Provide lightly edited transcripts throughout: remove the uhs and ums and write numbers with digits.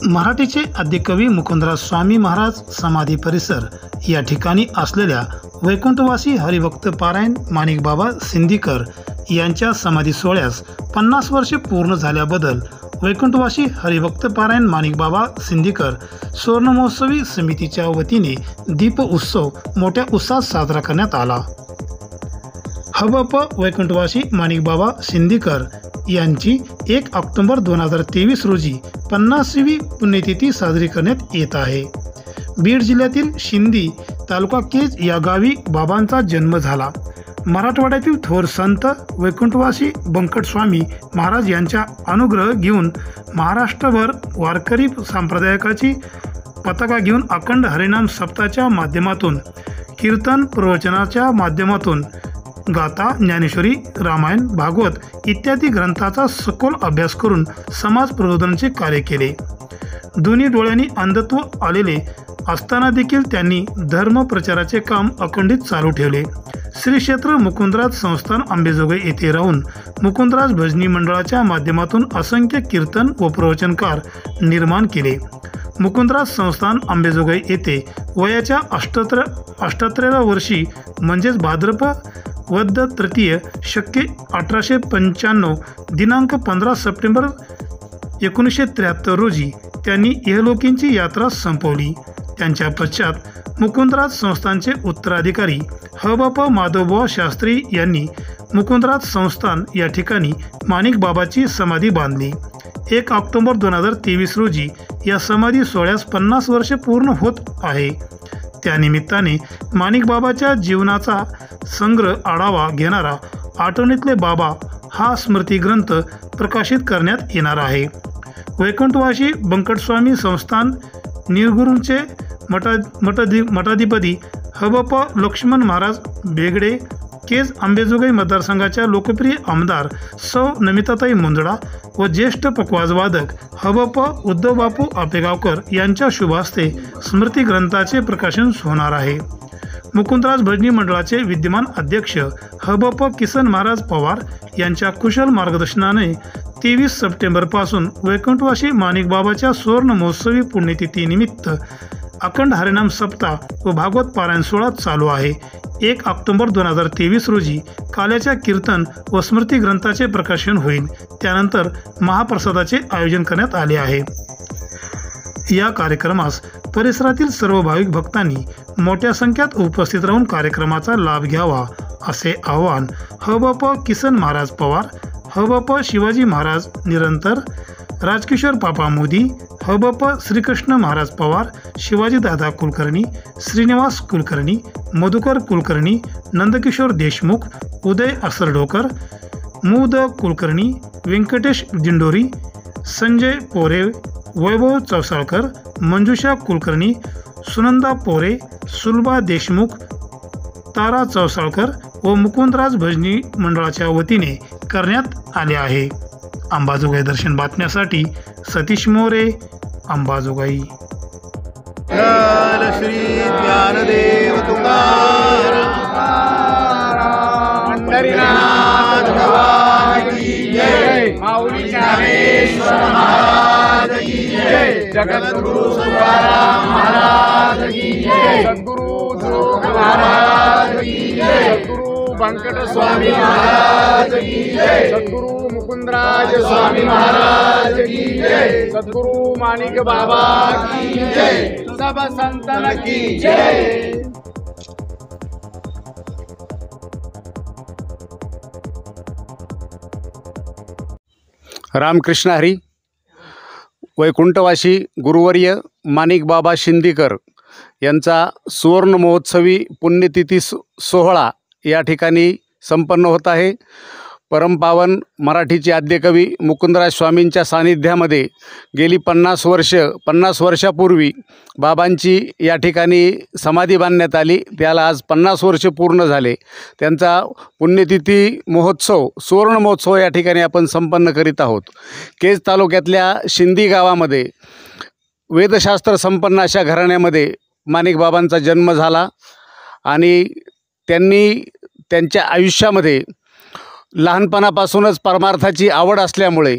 मराठीचे आद्यकवी मुकुंदराज स्वामी महाराज समाधी परिसर या ठिकाणी असलेल्या वैकुंठवासी हरिभक्त पारायण माणिक बाबा सिंदीकर यांच्या समाधी सोहळ्यास 50 वर्षे पूर्ण झाल्याबद्दल वैकुंठवासी हरिभक्त पारायण माणिक बाबा सिंदीकर सुवर्ण महोत्सवी समितीच्या वतीने दीप उत्सव मोठ्या उत्साहात साजरा करण्यात आला। हबप वैकुंठवासी माणिक बाबा सिंदीकर यांची 1 ऑक्टोबर 2023 रोजी 50वी पुण्यतिथी साजरी करण्यात येत आहे। बीड जिल्ह्यातील शिंदी तालुका केज या गावी बाबांचा जन्म झाला। मराठवाड्यातील थोर संत वैकुंठवासी बंकटस्वामी महाराज यांचा अनुग्रह घेऊन महाराष्ट्रभर वारकरी संप्रदायाची पताका घेऊन अखंड हरिनाम सप्ताहाच्या माध्यमातून कीर्तन प्रवचनाच्या माध्यमातून गाथा ज्ञानेश्वरी रामायण भागवत इत्यादी ग्रंथाचा सखोल अभ्यास करून समाज प्रबोधनाचे कार्य केले। दोन्ही डोळ्यांनी अंधत्व आलेले असताना देखील त्यांनी धर्म प्रचाराचे काम अखंडित चालू ठेवले। श्री क्षेत्र मुकुंदराज संस्थान अंबेजोगाई येथे राहून मुकुंदराज भजनी मंडळाच्या माध्यमातून असंख्य कीर्तन व प्रवचनकार निर्माण केले। मुकुंदराज संस्थान अंबेजोगाई येथे वयाच्या 78व्या वर्षी म्हणजेच भाद्रपद तृतीय शके 1895 दिनांक 15 सप्टेंबर 1973 रोजी त्यांनी इहलोकींची यात्रा संपवली। त्यांच्या पश्चात मुकुंदराज संस्थानचे उत्तराधिकारी हबप माधवबुवा शास्त्री यांनी मुकुंदराज संस्थान या ठिकाणी माणिक बाबाची समाधी बांधली। 1 ऑक्टोबर 2023 रोजी या समाधी सोहळ्यास 50 वर्षे पूर्ण होत आहे। त्यानिमित्ताने माणिक बाबाच्या जीवनाचा संग्रह आढावा घेणारा आठवणीतले बाबा हा स्मृती ग्रंथ प्रकाशित करण्यात येणार आहे। वैकुंठवासी बंकटस्वामी संस्थान निरगुरूंचे मठाधिपती हबप लक्ष्मण महाराज बेगडे केज अंबेजोगाई मतदारसंघाच्या लोकप्रिय आमदार सौ नमिताताई मुंदडा व ज्येष्ठ पखवाजवादक हबप उद्धव बापू आपेगावकर यांच्या शुभ हस्ते स्मृती ग्रंथाचे प्रकाशन होणार आहे। मुकुंदराज भजनी मंडळाचे विद्यमान अध्यक्ष हबप किसन महाराज पवार यांच्या कुशल मार्गदर्शनाने 23 सप्टेंबरपासून वैकुंठवासी माणिक बाबाच्या सुवर्ण महोत्सवी पुण्यतिथीनिमित्त अखंड हरिनाम सप्ताह व भागवत पारायण सोहळा चालू आहे। 1 ऑक्टोबर 2023 रोजी काल्याच्या कीर्तन व स्मृती ग्रंथाचे प्रकाशन होईल। त्यानंतर महाप्रसादाचे आयोजन करण्यात आले आहे। या कार्यक्रमास परिसरातील सर्व भाविक भक्तांनी मोठ्या संख्येत उपस्थित राहून कार्यक्रमाचा लाभ घ्यावा असे आवाहन हबप किसन महाराज पवार, हबप शिवाजी महाराज निरंतर, राजकिशोर पापा मोदी, हबप श्रीकृष्ण महाराज पवार, शिवाजी दादा कुलकर्णी, श्रीनिवास कुलकर्णी, मधुकर कुलकर्णी, नंदकिशोर देशमुख, उदय असरडोकर, मुद कुलकर्णी, व्यंकटेश दिंडोरी, संजय पोरे, वैभव चौसाळकर, मंजुषा कुलकर्णी, सुनंदा पोरे, सुलभा देशमुख, तारा चौसाळकर व मुकुंदराज भजनी मंडळाच्या वतीने करण्यात आले आहे। अंबाजोगाई दर्शन बातम्यासाठी सतीश मोरे, अंबाजोगाई। श्री ज्ञानदेव तुकाराम पंढरीनाथ भगवान की जय, माऊली ज्ञानेश्वर महाराज की जय, जगद्गुरु तुकाराम महाराज की जय, सद्गुरु ध्रुव महाराज की जय, सद्गुरु बंकट स्वामी महाराज की जय, सद्गुरु मुकुंदराज स्वामी महाराज की जय, सद्गुरु माणिक बाबा की जय, सब संतन की जय। रामकृष्ण हरी। वैकुंठवासी गुरुवर्य माणिक बाबा सिंदीकर यांचा सुवर्ण महोत्सवी पुण्यतिथी सोहळा या ठिकाणी संपन्न होत आहे। परमपावन मराठीचे आद्यकवी मुकुंदराज स्वामींच्या सानिध्यामध्ये गेली 50 वर्षापूर्वी बाबांची या ठिकाणी समाधी बांधण्यात आली। त्याला आज 50 वर्ष पूर्ण झाले। त्यांचा पुण्यतिथी महोत्सव सुवर्ण महोत्सव या ठिकाणी आपण संपन्न करीत आहोत। केज तालुक्यातल्या शिंदी गावामध्ये वेदशास्त्र संपन्न अशा घराण्यामध्ये माणिक बाबांचा जन्म झाला आणि त्यांनी त्यांच्या आयुष्यामध्ये लहानपणापासूनच परमार्थाची आवड असल्यामुळे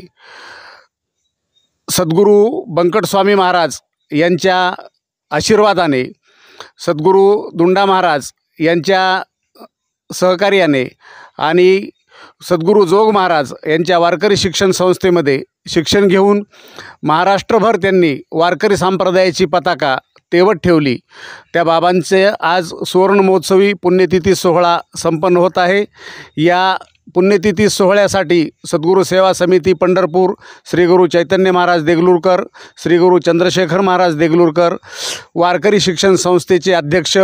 सद्गुरू बंकटस्वामी महाराज यांच्या आशीर्वादाने, सद्गुरू दुंडा महाराज यांच्या सहकार्याने आणि सद्गुरू जोग महाराज यांच्या वारकरी शिक्षण संस्थेमध्ये शिक्षण घेऊन महाराष्ट्रभर त्यांनी वारकरी संप्रदायाची पताका तेवत ठेवली. त्या बाबांचे आज सुवर्ण महोत्सवी पुण्यतिथी सोहळा संपन्न होत आहे. या पुण्यतिथी सोहळ्यासाठी सद्गुरू सेवा समिती पंढरपूर, श्री गुरु चैतन्य महाराज देगलूरकर, श्री गुरु चंद्रशेखर महाराज देगलूरकर, वारकरी शिक्षण संस्थेचे अध्यक्ष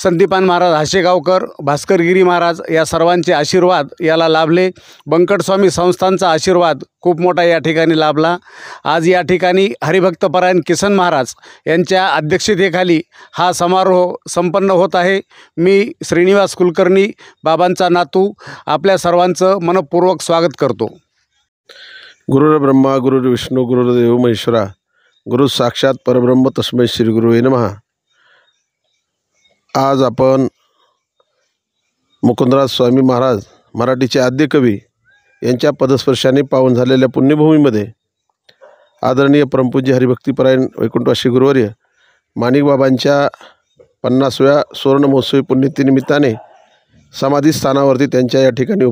संदीपान महाराज हाशेगावकर, भास्करगिरी महाराज या सर्वांचे आशीर्वाद याला लाभले. बंकटस्वामी संस्थांचा आशीर्वाद खूप मोठा या ठिकाणी लाभला. आज या ठिकाणी हरिभक्तपरायण किसन महाराज यांच्या अध्यक्षतेखाली हा समारोह संपन्न होत आहे. मी श्रीनिवास कुलकर्णी, बाबांचा नातू, आपल्या सर्वांचं मनपूर्वक स्वागत करतो. गुरुर्ब्रह्मा गुरुर्विष्णू गुरुर्देव महेश्वरा, गुरु साक्षात परब्रह्म तस्मै श्री गुरुवे नमः. आज आपण मुकुंदराज स्वामी महाराज मराठीचे आद्य कवी यांच्या पदस्पर्शाने पावन झालेल्या पुण्यभूमीमध्ये आदरणीय परमपूज्य हरिभक्तीपरायण वैकुंठवासी गुरुवर्य माणिक बाबांच्या 50व्या सुवर्ण महोत्सवी पुण्यतिथीनिमित्ताने समाधी स्थानावरती त्यांच्या या ठिकाणी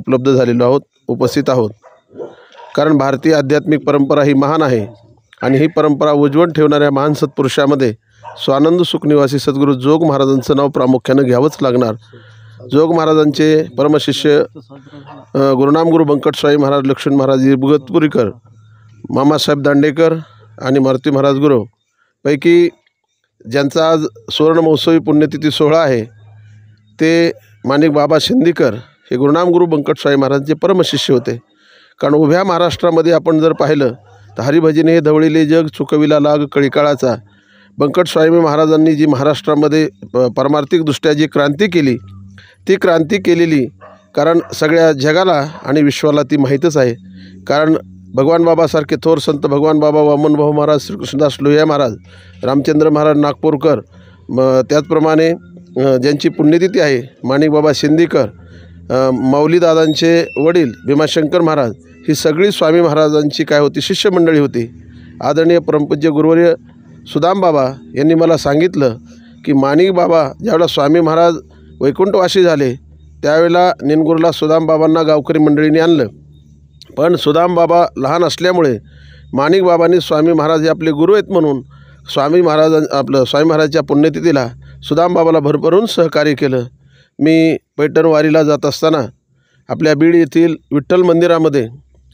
उपस्थित आहोत. कारण भारतीय आध्यात्मिक परंपरा ही महान आहे आणि ही परंपरा उज्ज्वल ठेवणाऱ्या महान सत्पुरुषामध्ये स्वानंद सुखनिवासी सद्गुरू जोग महाराजांचं नाव प्रामुख्यानं घ्यावंच लागणार. जोग महाराजांचे परमशिष्य गुरुनाम गुरु बंकटस्वामी महाराज लक्ष्मण महाराज इगतपुरीकर, मामासाहेब दांडेकर आणि मारुती महाराज गुरु पैकी ज्यांचा आज सुवर्ण महोत्सवी पुण्यतिथी सोहळा आहे ते माणिक बाबा सिंदीकर हे गुरुनाम गुरु बंकटस्वामी महाराजांचे परमशिष्य होते. कारण उभ्या महाराष्ट्रामध्ये आपण जर पाहिलं तर हरिभजने हे धवळीले जग चुकविला लाग कळीकाळाचा. बंकटस्वामी महाराजांनी जी महाराष्ट्रामध्ये परमार्थिकदृष्ट्या जी क्रांती केली, ती क्रांती केलेली कारण सगळ्या जगाला आणि विश्वाला ती माहीतच आहे. कारण भगवान बाबासारखे थोर संत भगवान बाबा वामनभाऊ महाराज, श्रीकृष्णदास लोहिया महाराज, रामचंद्र महाराज नागपूरकर, त्याचप्रमाणे ज्यांची पुण्यतिथी आहे माणिक बाबा सिंदीकर, माऊलीदादांचे वडील भीमाशंकर महाराज, ही सगळी स्वामी महाराजांची काय होती शिष्यमंडळी होती. आदरणीय परमपूज्य गुरुवर्य सुदाम बाबा यांनी मला सांगितलं की माणिक बाबा ज्यावेळेला स्वामी महाराज वैकुंठवासी झाले त्यावेळेला निनगुरला सुदाम बाबांना गावकरी मंडळीने आणलं. पण सुदाम बाबा लहान असल्यामुळे माणिक बाबांनी स्वामी महाराज हे आपले गुरु आहेत म्हणून स्वामी महाराजांच्या पुण्यतिथीला सुदाम बाबाला भरभरून सहकार्य केलं. मी पैठण वारीला जात असताना आपल्या बीड येथील विठ्ठल मंदिरामध्ये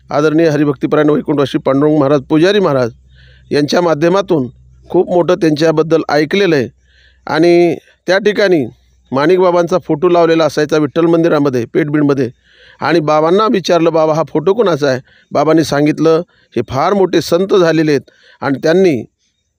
आदरणीय हरिभक्तीपरायण वैकुंठवासी पांडुरंग महाराज पुजारी महाराज यांच्या माध्यमातून खूप मोठं त्यांच्याबद्दल ऐकलेलं आहे. आणि त्या ठिकाणी माणिक बाबांचा फोटो लावलेला असायचा विठ्ठल मंदिरामध्ये पेठबीडमध्ये. आणि बाबांना विचारलं, बाबा हा फोटो कोणाचा आहे? बाबांनी सांगितलं हे फार मोठे संत झालेले आहेत आणि त्यांनी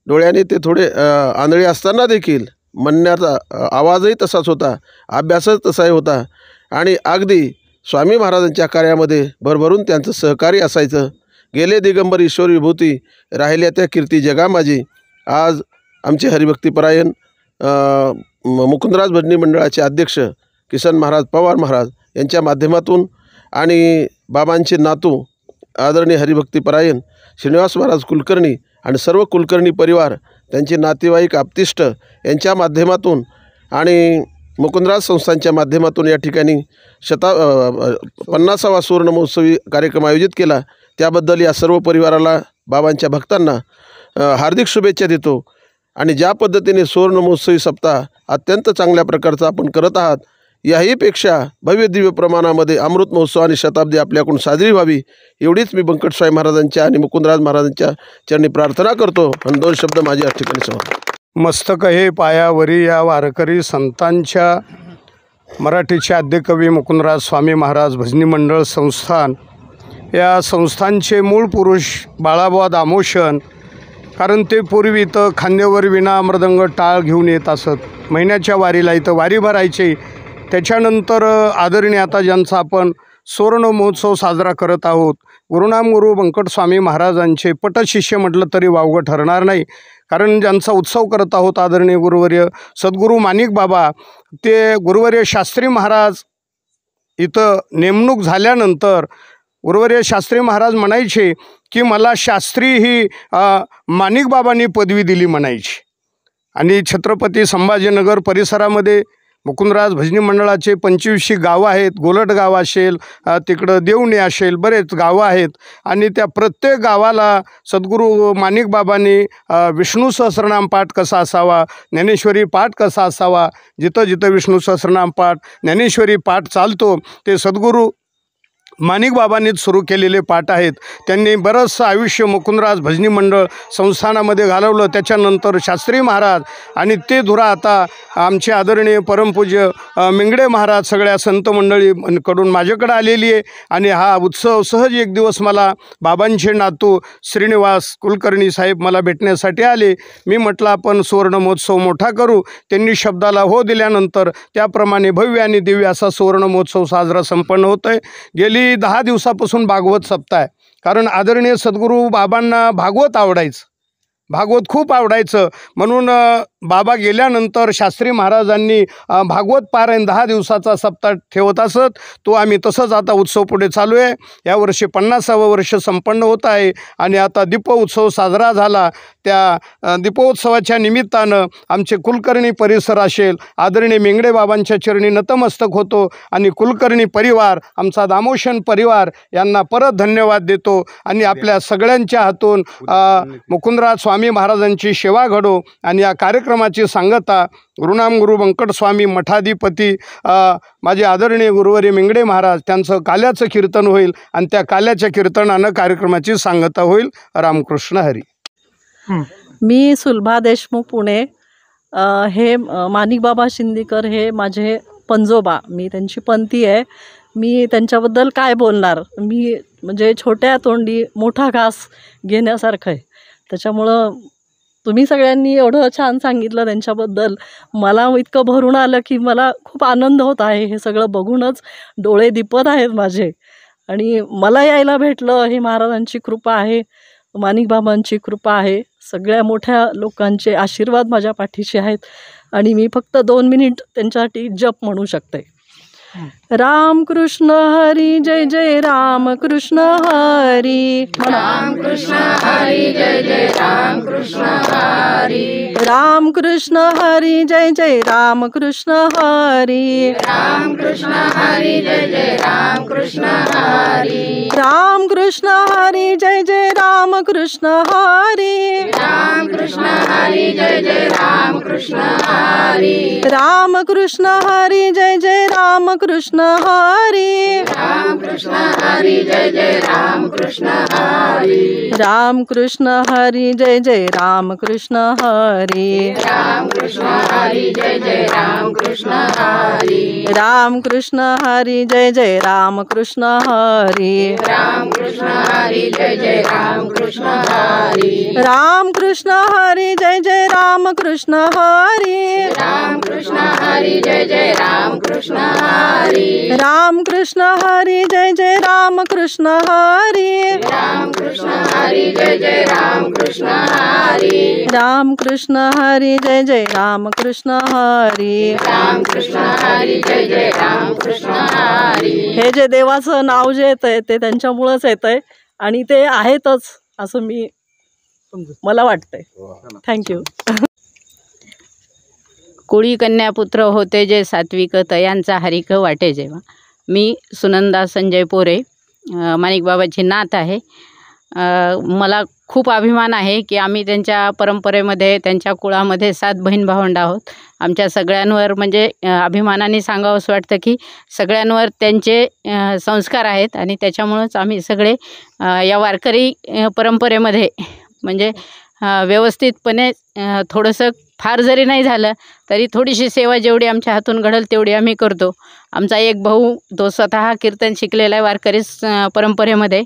डोळ्याने ते थोडे आंधळे असताना देखील म्हणण्याचा आवाजही तसाच होता, अभ्यासच तसाही होता आणि अगदी स्वामी महाराजांच्या कार्यामध्ये भरभरून त्यांचं सहकार्य असायचं. गेले दिगंबर ईश्वर विभूती, राहिल्या त्या कीर्ती जगा माझी. आज आमचे हरिभक्तीपरायण मुकुंदराज भजनी मंडळाचे अध्यक्ष किसन महाराज पवार महाराज यांच्या माध्यमातून आणि बाबांचे नातू आदरणीय हरिभक्तीपरायण श्रीनिवास महाराज कुलकर्णी आणि सर्व कुलकर्णी परिवार, त्यांचे नातेवाईक आप्तिष्ट यांच्या माध्यमातून आणि मुकुंदराज संस्थांच्या माध्यमातून या ठिकाणी 50वा सुवर्ण महोत्सवी कार्यक्रम आयोजित केला. त्याबद्दल या सर्व परिवाराला, बाबांच्या भक्तांना हार्दिक शुभेच्छा देतो. आणि ज्या पद्धतीने सुवर्ण महोत्सवी सप्ताह अत्यंत चांगल्या प्रकारचा आपण करत आहात, याहीपेक्षा भव्य दिव्य प्रमाणामध्ये अमृत महोत्सव आणि शताब्दी आपल्याकडून साजरी व्हावी एवढीच मी बंकटस्वामी महाराजांच्या आणि मुकुंदराज महाराजांच्या चरणी प्रार्थना करतो आणि 2 शब्द माझे या ठिकाणी समर्पित. मस्तक हे पायावरी या वारकरी संतांच्या मराठीचे आद्यकवी मुकुंदराज स्वामी महाराज भजनी मंडळ संस्थान, या संस्थांचे मूळ पुरुष बाळाबुवा दामोशन. कारण ते पूर्वी इथं खांद्यावर विणा मृदंग टाळ घेऊन येत असत. महिन्याच्या वारीला इथं वारी भरायची. त्याच्यानंतर आदरणीय आता ज्यांचा आपण सुवर्ण महोत्सव साजरा करत आहोत, गुरुनाम गुरु बंकटस्वामी महाराजांचे पटशिष्य म्हटलं तरी वावगं ठरणार नाही. कारण ज्यांचा उत्सव करत आहोत आदरणीय गुरुवर्य सद्गुरू माणिक बाबा, ते गुरुवर्य शास्त्री महाराज इथं नेमणूक झाल्यानंतर गुरुवर्य शास्त्री महाराज म्हणायचे की मला शास्त्री ही माणिकबाबांनी पदवी दिली म्हणायची. आणि छत्रपती संभाजीनगर परिसरामध्ये मुकुंदराज भजनी मंडळाचे 25 गावं आहेत. गोलट गाव असेल, तिकडं देवणी असेल, बरेच गावं आहेत. आणि त्या प्रत्येक गावाला सद्गुरू माणिकबाबांनी विष्णू सहस्रनाम पाठ कसा असावा, ज्ञानेश्वरी पाठ कसा असावा, जिथं जिथं विष्णू सहस्रनाम पाठ, ज्ञानेश्वरी पाठ चालतो ते सद्गुरू माणिकबाबांनीच सुरू केलेले पाठ आहेत. त्यांनी बरंचसं आयुष्य मुकुंदराज भजनी मंडळ संस्थानामध्ये घालवलं. त्याच्यानंतर शास्त्री महाराज आणि ते धुरा आता आमचे आदरणीय परमपूज्य मिंगडे महाराज सगळ्या संत मंडळीकडून माझ्याकडे आलेली आहे. आणि हा उत्सव सहज एक दिवस मला बाबांचे नातू श्रीनिवास कुलकर्णी साहेब मला भेटण्यासाठी आले. मी म्हटलं आपण सुवर्ण महोत्सव मोठा करू. त्यांनी शब्दाला हो दिल्यानंतर त्याप्रमाणे भव्य आणि दिव्य असा सुवर्ण महोत्सव साजरा संपन्न होतो आहे. गेली 10 दिवसापासून भागवत सप्ताह आहे. कारण आदरणीय सद्गुरू बाबांना भागवत आवडायचं, भागवत खूप आवडायचं. म्हणून बाबा गेल्यानंतर शास्त्री महाराजांनी भागवत पारायण 10 दिवसाचा सप्ताह ठेवत असत. तो आम्ही तसंच आता उत्सव पुढे चालू आहे. यावर्षी 50वे वर्ष संपन्न होत आहे. आणि आता दीपोत्सव साजरा झाला. त्या दीपोत्सवाच्या निमित्तानं आमचे कुलकर्णी परिसर असेल, आदरणीय मिंगडे बाबांच्या चरणी नतमस्तक होतो. आणि कुलकर्णी परिवार, आमचा दामोशन परिवार यांना परत धन्यवाद देतो. आणि आपल्या सगळ्यांच्या हातून मुकुंदराज स्वामी महाराजांची सेवा घडो. आणि या कार्यक्रमाची सांगता गुरुनाम गुरु व्यंकट स्वामी मठाधिपती माझे आदरणीय गुरुवर्य मिंगडे महाराज त्यांचं काल्याचं कीर्तन होईल. आणि त्या काल्याच्या कीर्तनानं कार्यक्रमाची सांगता होईल. रामकृष्ण हरी. मी सुलभा देशमुख पुणे. हे माणिकबाबा शिंदीकर हे माझे पंजोबा, मी त्यांची पंथी आहे. मी त्यांच्याबद्दल काय बोलणार, मी म्हणजे छोट्या तोंडी मोठा घास घेण्यासारखं आहे. त्याच्यामुळं तुम्ही सगळ्यांनी एवढं छान सांगितलं त्यांच्याबद्दल, मला इतकं भरून आलं की मला खूप आनंद होत आहे. हे सगळं बघूनच डोळे दिपत आहेत माझे. आणि मला यायला भेटलं हे महाराजांची कृपा आहे, माणिकबाबांची कृपा आहे. सगळ्या मोठ्या लोकांचे आशीर्वाद माझ्या पाठीशी आहेत. आणि मी फक्त 2 मिनिट त्यांच्यासाठी जप म्हणू शकते. राम कृष्ण हरी जय जय राम कृष्ण हरी. राम कृष्ण हरी जय जय राम कृष्ण हरी. राम कृष्ण हरी जय जय राम कृष्ण हरी. राम कृष्ण हरी जय जय राम कृष्ण हरी. राम कृष्ण हरी जय जय राम कृष्ण हरी. राम कृष्ण हरी जय जय राम कृष्ण हरी. राम कृष्ण हरी जय जय राम कृष्ण हरी. राम कृष्ण हरी जय जय राम कृष्ण हरी. राम कृष्ण हरी जय जय राम कृष्ण हरी. राम कृष्ण हरी जय जय राम कृष्ण हरी. राम कृष्ण हरी जय जय राम कृष्ण हरी. राम कृष्ण हरी जय जय राम कृष्ण हरी. राम कृष्ण हरी जय जय राम कृष्ण हरी. राम कृष्ण हरी जय जय राम कृष्ण हरी. राम कृष्ण हरी जय जय राम कृष्ण हरी. राम कृष्ण हरी जय जय राम कृष्ण हरी. राम कृष्ण हरी जय जय राम कृष्ण हरी. राम कृष्ण हरी जय जय राम कृष्ण हरी. हे जे देवाचं नाव जे येतंय ते त्यांच्यामुळंच येतंय आणि ते आहेतच असं मला वाटतंय. थँक्यू. कुळी कन्यापुत्र होते जे सात्विक तयांचा हरिक वाटे जेव्हा. मी सुनंदा संजय पोरे, माणिकबाबाची नात आहे. मला खूप अभिमान आहे की आम्ही त्यांच्या परंपरेमध्ये, त्यांच्या कुळामध्ये 7 बहीण भावंड आहोत. आमच्या सगळ्यांवर म्हणजे अभिमानाने सांगावंसं वाटतं की सगळ्यांवर त्यांचे संस्कार आहेत. आणि त्याच्यामुळंच आम्ही सगळे या वारकरी परंपरेमध्ये म्हणजे व्यवस्थितपणे थोडंसं फार जरी नाही झालं तरी थोडीशी सेवा जेवढी आमच्या हातून घडेल तेवढी आम्ही करतो. आमचा एक भाऊ तो स्वतः कीर्तन शिकलेला आहे वारकरी परंपरेमध्ये.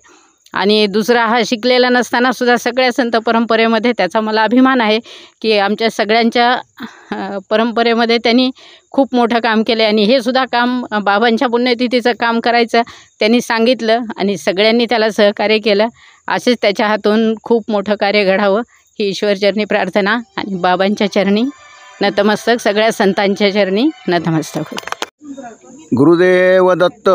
आणि दुसरा हा शिकलेला नसतानासुद्धा सगळ्या संत परंपरेमध्ये त्याचा मला अभिमान आहे की आमच्या सगळ्यांच्या परंपरेमध्ये त्यांनी खूप मोठं काम केलं आहे. आणि हे सुद्धा काम बाबांच्या पुण्यतिथीचं काम करायचं त्यांनी सांगितलं आणि सगळ्यांनी त्याला सहकार्य केलं. असेच त्याच्या हातून खूप मोठं कार्य घडावं ही ईश्वरचरणी प्रार्थना आणि बाबांच्या चरणी नतमस्तक, सगळ्या संतांच्या चरणी नतमस्तक होते. गुरुदेव दत्त.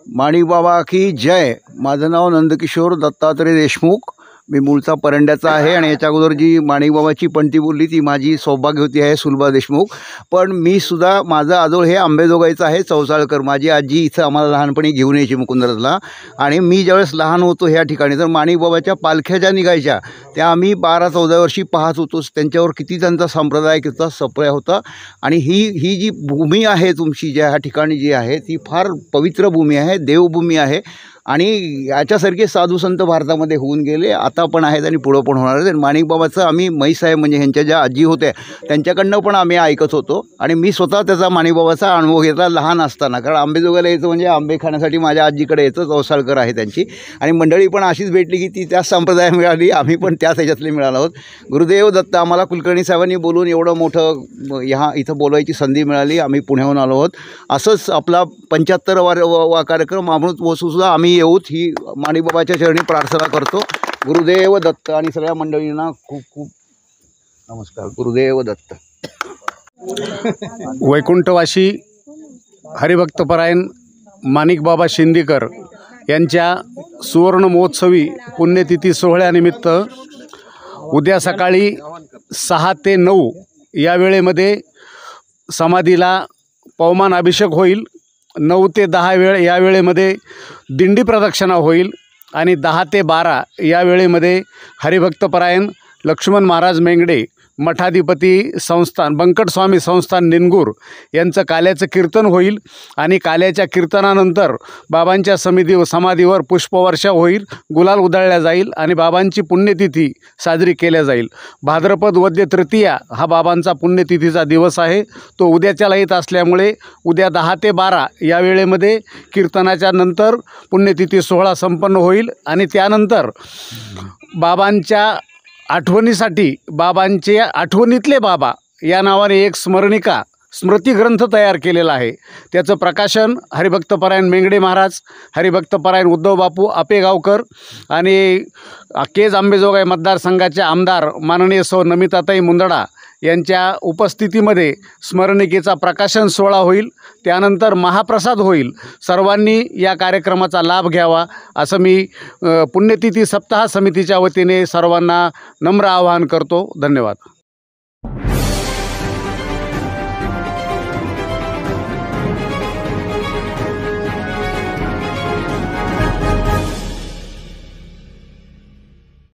माणिक बाबा की जय. माझं नाव नंदकिशोर दत्तात्रय देशमुख. मी मूळचा परंड्याचा आहे आणि याच्या अगोदर जी माणिक बाबाची पंक्ती बोलली ती माझी सौभाग्यवती आहे सुलभा देशमुख. पण मी सुद्धा माझं आजोळ हे आंबेजोगाईचं आहे, चौसाळकर. माझी आजी इथं आम्हाला लहानपणी घेऊन यायची मुकुंदराजला. आणि मी ज्यावेळेस लहान होतो ह्या ठिकाणी तर माणिक बाबाच्या पालख्या ज्या निघायच्या त्या आम्ही 12-14 वर्षी पाहत होतो. त्यांच्यावर किती त्यांचा संप्रदाय किती सप्राय होता. आणि ही जी भूमी आहे तुमची ज्या ह्या ठिकाणी जी आहे ती फार पवित्र भूमी आहे, देवभूमी आहे. आणि याच्यासारखे साधू संत भारतामध्ये होऊन गेले, आता पण आहेत आणि पुढं पण होणार आहेत. माणिक बाबाचं आम्ही मैसाहेब म्हणजे ह्यांच्या ज्या आजी होत्या त्यांच्याकडनं पण आम्ही ऐकत होतो. आणि मी स्वतः त्याचा माणिक बाबाचा अनुभव घेतला लहान असताना. कारण आंबेजोगाईला यायचं म्हणजे आंबे खाण्यासाठी माझ्या आजीकडे यायचं, चौसाळकर आहे त्यांची. आणि मंडळी पण अशीच भेटली की ती त्याच संप्रदाय मिळाली, आम्ही पण त्याच ह्याच्यातले मिळालो आहोत. गुरुदेव दत्त. आम्हाला कुलकर्णी साहेबांनी बोलून एवढं मोठं इथं बोलवायची संधी मिळाली. आम्ही पुण्याहून आलो आहोत. असंच आपला 75वा कार्यक्रम अमृत महोत्सवसुद्धा आम्ही येऊत ही माणिक बाबाच्या चरणी प्रार्थना करतो. गुरुदेव दत्त. आणि सगळ्या मंडळींना खूप खूप नमस्कार. गुरुदेव दत्त. वैकुंठवासी हरिभक्तपरायण माणिक बाबा शिंदीकर यांच्या सुवर्ण महोत्सवी पुण्यतिथी सोहळ्यानिमित्त उद्या सकाळी 6 ते 9 या वेळेमध्ये समाधीला पवमान अभिषेक होईल. 9 ते 10 या वेळेमध्ये दिंडी प्रदक्षिणा होईल. आणि 10 ते 12 या वेळेमध्ये हरिभक्तपरायण लक्ष्मण महाराज मेंगडे मठाधिपती संस्थान बंकटस्वामी संस्थान निनगूर यांचं काल्याचं कीर्तन होईल. आणि काल्याच्या कीर्तनानंतर बाबांच्या समाधीवर पुष्पवर्षा होईल, गुलाल उधळल्या जाईल आणि बाबांची पुण्यतिथी साजरी केल्या जाईल. भाद्रपद वद्य तृतीया हा बाबांचा पुण्यतिथीचा दिवस आहे. तो उद्याच्याला येत असल्यामुळे उद्या 10 ते 12 या वेळेमध्ये कीर्तनाच्या नंतर पुण्यतिथी सोहळा संपन्न होईल. आणि त्यानंतर बाबांच्या आठवणीसाठी बाबांचे आठवणीतले बाबा या नावाने एक स्मृतिग्रंथ तयार केलेला आहे. त्याचं प्रकाशन हरिभक्तपरायण मेंगडे महाराज, हरिभक्तपरायण उद्धव बापू आपेगावकर आणि केज आंबेजोगाई मतदारसंघाचे आमदार माननीय सौ नमिताताई मुंदडा यांच्या उपस्थितीमध्ये स्मरणिकेचा प्रकाशन सोहळा होईल. त्यानंतर महाप्रसाद होईल. सर्वांनी या कार्यक्रमाचा लाभ घ्यावा असं मी पुण्यतिथी सप्ताह समितीच्या वतीने सर्वांना नम्र आवाहन करतो. धन्यवाद.